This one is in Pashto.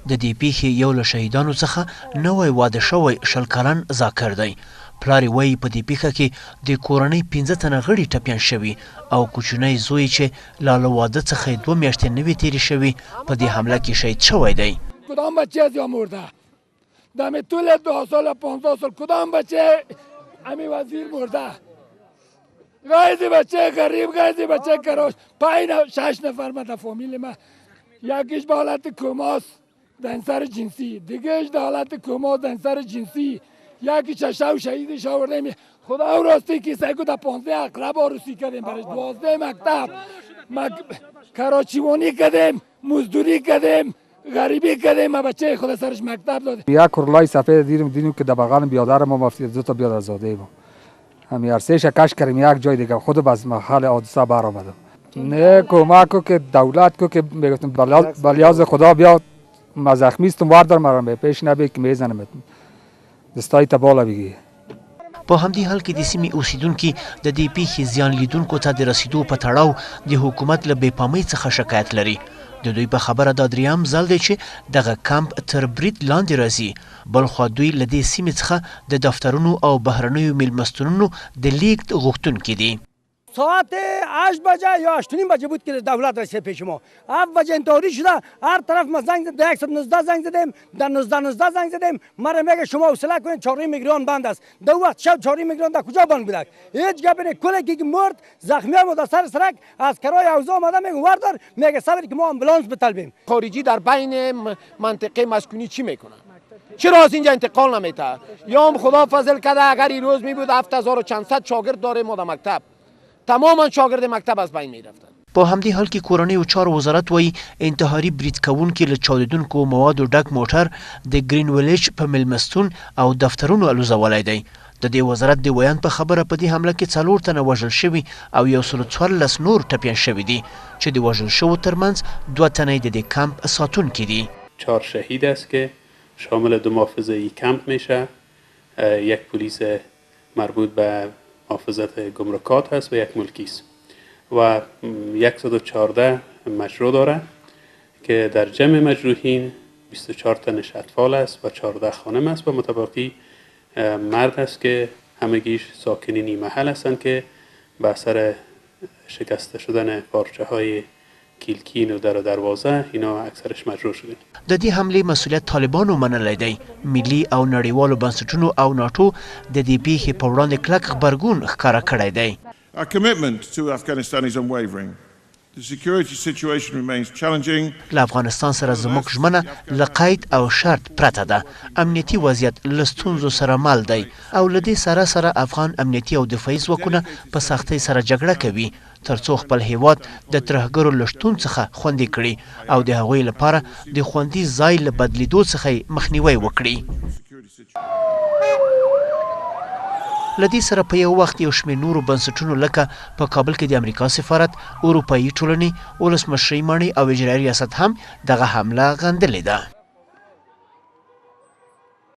د دې پیښې یو له شهیدانو څخه نوی واده شوی 20 کلن ذاکر دی. پلار یې وایي په دې پیښه کې د کورنۍ 15 تنه غړي ټپیان شوي او کوچنی زوی چې لا له واده څخه 2 میاشتې نه وې تېرې شوي په دې حمله کې شهید شوی دی. کدام بچه از یا مرده؟ دم طول 2 سال 15 سال کدام بچه امی وزیر مرده؟ غایزی بچه غریب، غایزی بچه کراش، 5-6 نفر من در فامیل من، یکیش به حالت کوماست دنسر جنسی، دیگهش در حالت کوماست دنسر جنسی، یکیش شهیدش آوردیم. خدا او راستی که سعی در 15 اقرب آروسی کردیم برش، 12 مکتب کراچیوانی کردیم، مزدوری کردیم، غریبی کردیم. ما بچه خدا سرش مکتب داد. یک کرلای سفید دیدیم که در بغل بیادر ما مفتی 2 تا بیادر زاده بود. همی ارسیش کش کردیم یک جای دیگه خود باز محل حادثه بر آمده. نه کمک کو که دولت کو که میگفتم بلیاز خدا بیاد ما زخمیستم واردار مرا به پیش نبی که میزنم دستای ته بالا بگی. په همدې حال کې د سیمې اوسیدونکي د دې پیښې زیان لیدونکو ته د رسیدو په تړاو د حکومت له بېپامۍ څخه شکایت لري. د دوی په خبره دا درېیم ځل دی چې دغه کمپ تر برید لاندې راځي. بلخوا دوی له دې سیمې څخه د دفترونو او بهرنیو میلمستونونو د لیږد غوښتونکي دي. ساعت 8 بجه یا 8:30 بجه بود که دولت رسید پیش ما. 7 بجه انتحاری شده، هر طرف ما زنگ زدیم، 119 زنگ زدیم، در 19 زنگ زدیم. مرا میگه شما حوصله کنید چهارراه میگران بند است. 2 وقت شب چهارراه میگران در کجا بند بوده؟ هیچ گپ نیست. کلی که مرد زخمی ها در سر سرک از کرای حوزه آمده میگه وردار، میگه صبر که ما آمبولانس بطلبیم. خارجی در بین منطقه مسکونی چی میکنه؟ چرا از اینجا انتقال نمیته؟ یا خدا فضل کرده اگر این روز می بود 7400 شاگرد داره ما در مکتب، تماما شاگرد مکتب از بین می رفتن. په همدې حال کې کورنیو چارو وزارت وایي انتحاري برید کوونکي له چاودېدونکو موادو ډک موټر د ګرین ویلیج په میلمستون او دفترونو الوزولی دی. د دې وزارت د ویان په خبره په دې حمله کې 4 تنه وژل شوي او 114 نور ټپیان شوي دي چې د وژل شوو ترمنځ 2 تنه د دې کمپ ساتونکي دي. 4 شهید است که شامل 2 محافظه کمپ میشه، یک پلیس مربوط به محافظت گمرکات هست و یک ملکی است و 114 مجروح داره که در جمع مجروحین 24 تن اطفال است و 14 خانم است و متبقی مرد است که همگیش ساکنینی محل هستند که به اثر شکسته شدن پارچه های کیلکین و در دروازه اینا اکثرش مجروح شدن. د دې حملې مسؤلیت طالبانو منلی دی. ملي او نړیوالو بنسټونو او ناټو د دې پیښې په وړاندې کلک غبرګون ښکاره کړی دی. Our commitment to Afghanistan is unwavering. The security situation remains challenging. له افغانستان سره زموږ ژمنه له قید او شرط پرته ده. امنیتي وضعیت له ستونزو سره مل دی او له دې سره سره افغان امنیتي او دفاعي ځواکونه په سختۍ سره جګړه کوي ترڅو خپل هیواد د ترهګرو له شتون څخه خوندي کړي او د هغوی لپاره د خوندي ځای له بدلیدو څخه مخنیوی وکړي. لدې سره په یو وخت یو شمېر نورو بنسټونو لکه په کابل کې د امریکا سفارت، اروپایي ټولنې، ولسمشرۍ ماڼۍ او اجرایي ریاست هم دغه حمله غندلې ده.